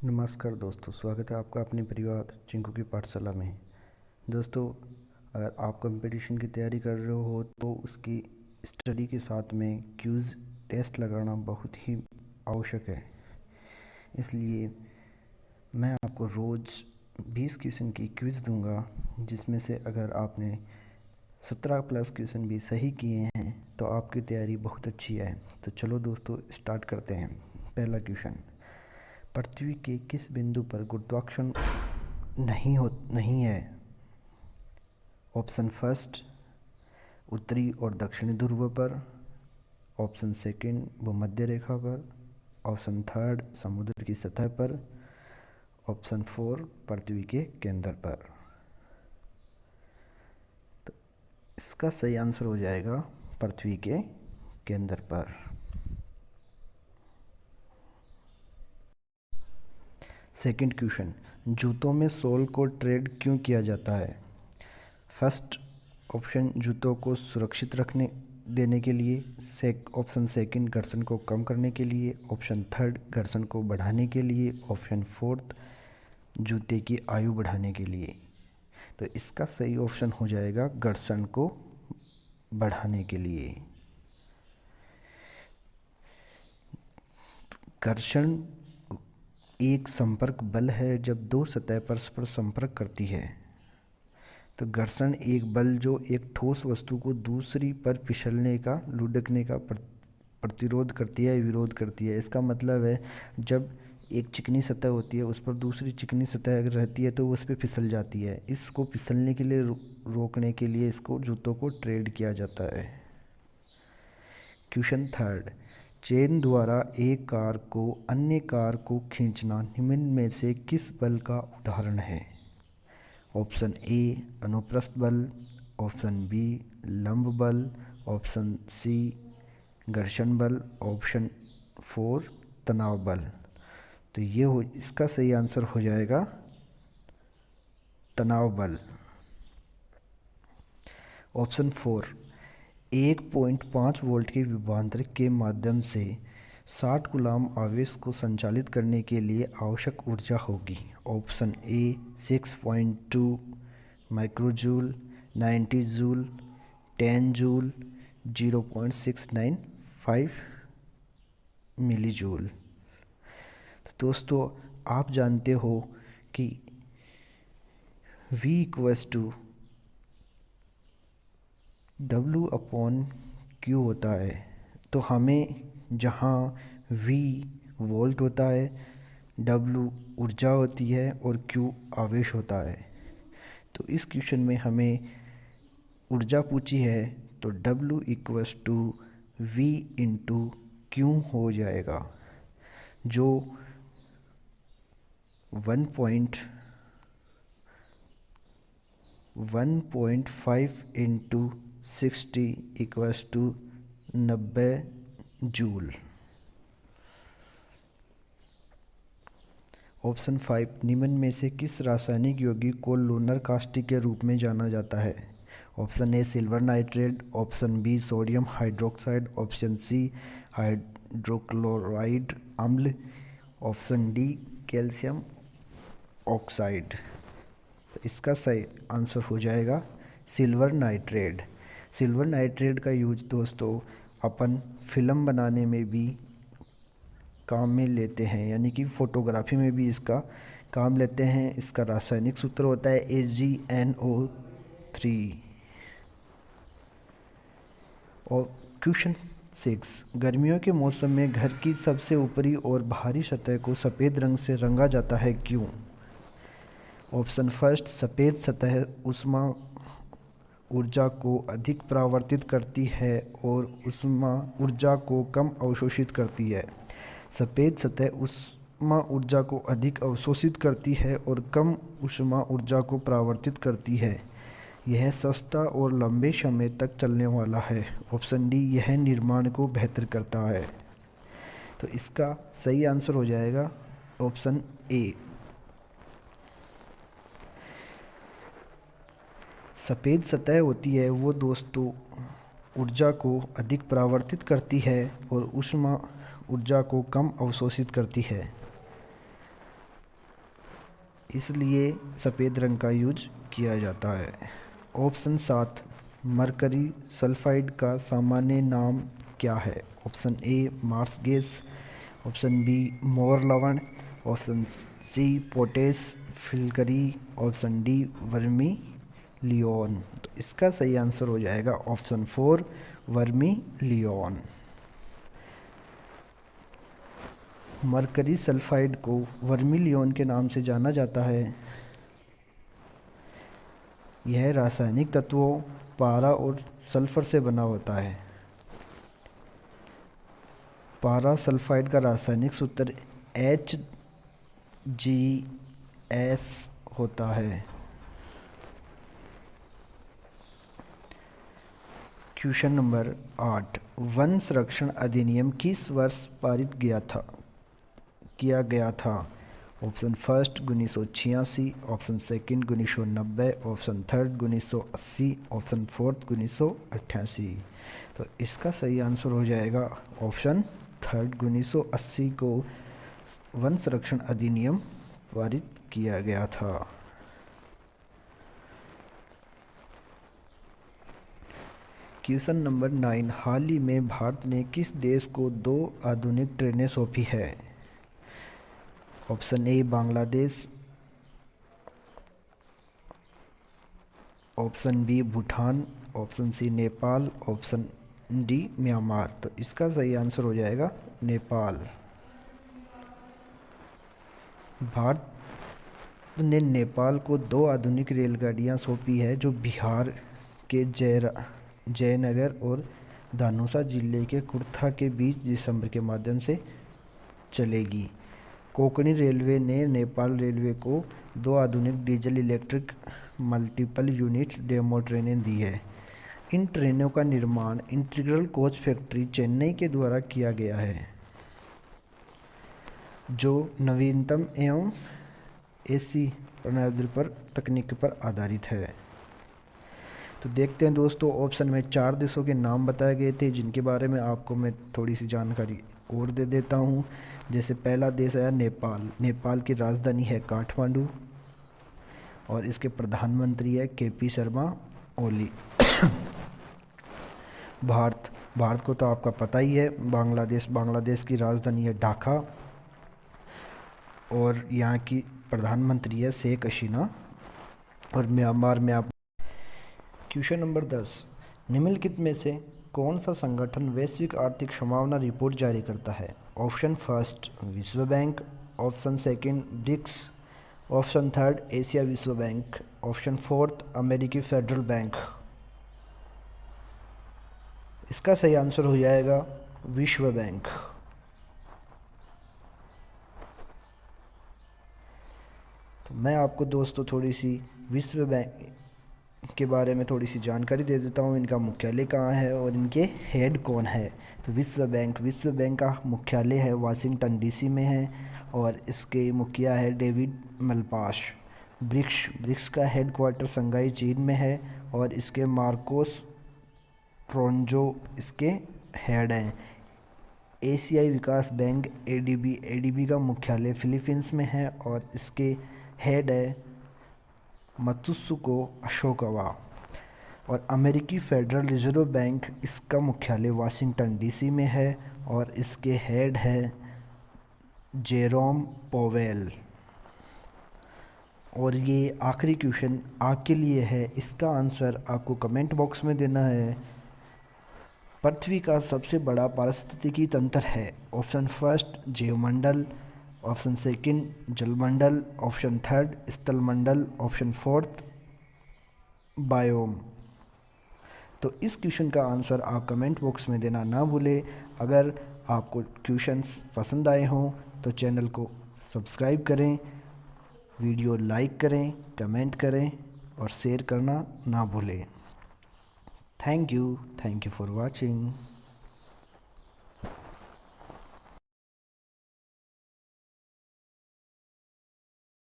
नमस्कार दोस्तों, स्वागत है आपका अपने परिवार चिंकू की पाठशाला में। दोस्तों, अगर आप कंपटीशन की तैयारी कर रहे हो तो उसकी स्टडी के साथ में क्विज़ टेस्ट लगाना बहुत ही आवश्यक है। इसलिए मैं आपको रोज़ 20 क्वेश्चन की क्विज़ दूंगा, जिसमें से अगर आपने 17 प्लस क्वेश्चन भी सही किए हैं तो आपकी तैयारी बहुत अच्छी है। तो चलो दोस्तों, स्टार्ट करते हैं। पहला क्वेश्चन, पृथ्वी के किस बिंदु पर गुरुत्वाकर्षण नहीं है? ऑप्शन फर्स्ट, उत्तरी और दक्षिणी ध्रुव पर। ऑप्शन सेकंड, भूमध्य रेखा पर। ऑप्शन थर्ड, समुद्र की सतह पर। ऑप्शन फोर, पृथ्वी के केंद्र पर। तो इसका सही आंसर हो जाएगा पृथ्वी के केंद्र पर। सेकंड क्वेश्चन, जूतों में सोल को ट्रेड क्यों किया जाता है? फर्स्ट ऑप्शन, जूतों को सुरक्षित रखने देने के लिए। ऑप्शन सेकंड, घर्षण को कम करने के लिए। ऑप्शन थर्ड, घर्षण को बढ़ाने के लिए। ऑप्शन फोर्थ, जूते की आयु बढ़ाने के लिए। तो इसका सही ऑप्शन हो जाएगा घर्षण को बढ़ाने के लिए। घर्षण एक संपर्क बल है जब दो सतह परस्पर संपर्क करती है। तो घर्षण एक बल जो एक ठोस वस्तु को दूसरी पर फिसलने का, लुढ़कने का प्रतिरोध करती है, विरोध करती है। इसका मतलब है जब एक चिकनी सतह होती है उस पर दूसरी चिकनी सतह अगर रहती है तो उस पर फिसल जाती है। इसको फिसलने के लिए रोकने के लिए इसको जूतों को ट्रेड किया जाता है। क्वेश्चन थर्ड, चेन द्वारा एक कार को अन्य कार को खींचना निम्न में से किस बल का उदाहरण है? ऑप्शन ए, अनुप्रस्थ बल। ऑप्शन बी, लंब बल। ऑप्शन सी, घर्षण बल। ऑप्शन फोर, तनाव बल। तो इसका सही आंसर हो जाएगा तनाव बल। ऑप्शन फोर, 1.5 वोल्ट के विभवांतर के माध्यम से 60 कूलम्ब आवेश को संचालित करने के लिए आवश्यक ऊर्जा होगी। Option A 6.2 microjoule, 90 joule, 10 joule, 0.695 millijoule. तो दोस्तों, आप जानते हो कि V इक्वल्स टू W/Q होता है। तो हमें जहाँ V वोल्ट होता है, W ऊर्जा होती है और Q आवेश होता है। तो इस क्वेश्चन में हमें ऊर्जा पूछी है, तो W equals to V into Q हो जाएगा, जो 1.5 into 60 equals to 90 joule. Option 5, निम्न में से किस रासायनिक यौगिक को लोनर कास्टिक के रूप में जाना जाता है? Option A, silver nitrate. Option B, sodium hydroxide. Option C, hydrochloride अम्ल। Option D, calcium oxide. तो इसका सही आंसर हो जाएगा सिल्वर नाइट्रेट। सिल्वर नाइट्रेट का यूज दोस्तों अपन फिल्म बनाने में भी काम में लेते हैं, यानी कि फोटोग्राफी में भी इसका काम लेते हैं। इसका रासायनिक सूत्र होता है AgNO3। और क्वेश्चन 6, गर्मियों के मौसम में घर की सबसे ऊपरी और बाहरी सतह को सफ़ेद रंग से रंगा जाता है, क्यों? ऑप्शन फर्स्ट, सफ़ेद सतह ऊष्मा ऊर्जा को अधिक परावर्तित करती है और ऊष्मा ऊर्जा को कम अवशोषित करती है। सफ़ेद सतह ऊष्मा ऊर्जा को अधिक अवशोषित करती है और कम ऊष्मा ऊर्जा को परावर्तित करती है। यह सस्ता और लंबे समय तक चलने वाला है। ऑप्शन डी, यह निर्माण को बेहतर करता है। तो इसका सही आंसर हो जाएगा ऑप्शन ए। सफ़ेद सतह होती है वो दोस्तों ऊर्जा को अधिक परावर्तित करती है और ऊष्मा ऊर्जा को कम अवशोषित करती है। इसलिए सफ़ेद रंग का यूज किया जाता है। ऑप्शन 7, मरकरी सल्फाइड का सामान्य नाम क्या है? Option A marsh gas, option B Mohr लवण, ऑप्शन सी पोटेस फिल्करी, ऑप्शन डी वर्मी लियोन। तो इसका सही आंसर हो जाएगा option 4 vermilion. Mercury sulphide को वर्मिलियोन के नाम से जाना जाता है। यह रासायनिक तत्वों पारा और सल्फर से बना होता है। पारा सल्फाइड का रासायनिक सूत्र HgS होता है। क्वेश्चन नंबर 8, वन संरक्षण अधिनियम किस वर्ष पारित किया गया था? Option first 1986, option second 1990, option third 1980, option fourth 1988। तो इसका सही आंसर हो जाएगा ऑप्शन थर्ड 1980 को वन संरक्षण अधिनियम पारित किया गया था। क्वेश्चन नंबर 9, हाल ही में भारत ने किस देश को 2 आधुनिक ट्रेनें सौंपी है? Option A Bangladesh, option B Bhutan, option C Nepal, option D Myanmar. तो इसका सही आंसर हो जाएगा नेपाल। भारत ने नेपाल को 2 आधुनिक रेलगाड़ियां सौंपी है जो बिहार के जयनगर और धानुषा जिले के कुर्था के बीच दिसंबर के माध्यम से चलेगी। कोंकणी रेलवे ने नेपाल रेलवे को 2 आधुनिक diesel electric multiple unit demo ट्रेनें दी है। इन ट्रेनों का निर्माण इंटीग्रल कोच फैक्ट्री चेन्नई के द्वारा किया गया है, जो नवीनतम एवं एसी प्रणाली पर तकनीक पर आधारित है। तो देखते हैं दोस्तों, ऑप्शन में 4 देशों के नाम बताए गए थे जिनके बारे में आपको मैं थोड़ी सी जानकारी और दे देता हूँ। जैसे पहला देश आया नेपाल। नेपाल की राजधानी है काठमांडू और इसके प्रधानमंत्री है KP शर्मा ओली। भारत को तो आपका पता ही है। बांग्लादेश की राजधानी है ढाका और यहाँ की प्रधानमंत्री है शेख हसीना। और म्यांमार में आप क्वेश्चन नंबर 10, निम्नलिखित में से कौन सा संगठन वैश्विक आर्थिक संभावना रिपोर्ट जारी करता है? ऑप्शन फर्स्ट विश्व bank, option second BRICS, option third Asia विश्व बैंक, ऑप्शन फोर्थ अमेरिकी फेडरल बैंक। इसका सही आंसर हो जाएगा विश्व बैंक। तो मैं आपको दोस्तों थोड़ी सी विश्व बैंक के बारे में थोड़ी सी जानकारी दे देता हूँ। इनका मुख्यालय कहाँ है और इनके हेड कौन है। तो विश्व बैंक का मुख्यालय है वाशिंगटन DC में है और इसके मुखिया है डेविड मलपास। ब्रिक्स का हेड क्वार्टर शंघाई चीन में है और इसके मार्कोस ट्रोंजो इसके हेड हैं। एशियाई विकास बैंक ADB का मुख्यालय फिलीपींस में है और इसके हेड है मतसुको अशोकावा। और अमेरिकी फेडरल रिजर्व बैंक, इसका मुख्यालय वाशिंगटन DC में है और इसके हेड है जेरोम पोवेल। और ये आखिरी क्वेश्चन आपके लिए है, इसका आंसर आपको कमेंट बॉक्स में देना है। पृथ्वी का सबसे बड़ा पारिस्थितिकी तंत्र है? ऑप्शन फर्स्ट जैवमंडल, ऑप्शन सेकंड जलमंडल, ऑप्शन थर्ड स्थलमंडल, ऑप्शन फोर्थ बायोम। तो इस क्वेश्चन का आंसर आप कमेंट बॉक्स में देना ना भूलें। अगर आपको क्वेश्चंस पसंद आए हों तो चैनल को सब्सक्राइब करें, वीडियो लाइक करें, कमेंट करें और शेयर करना ना भूलें। Thank you for watching.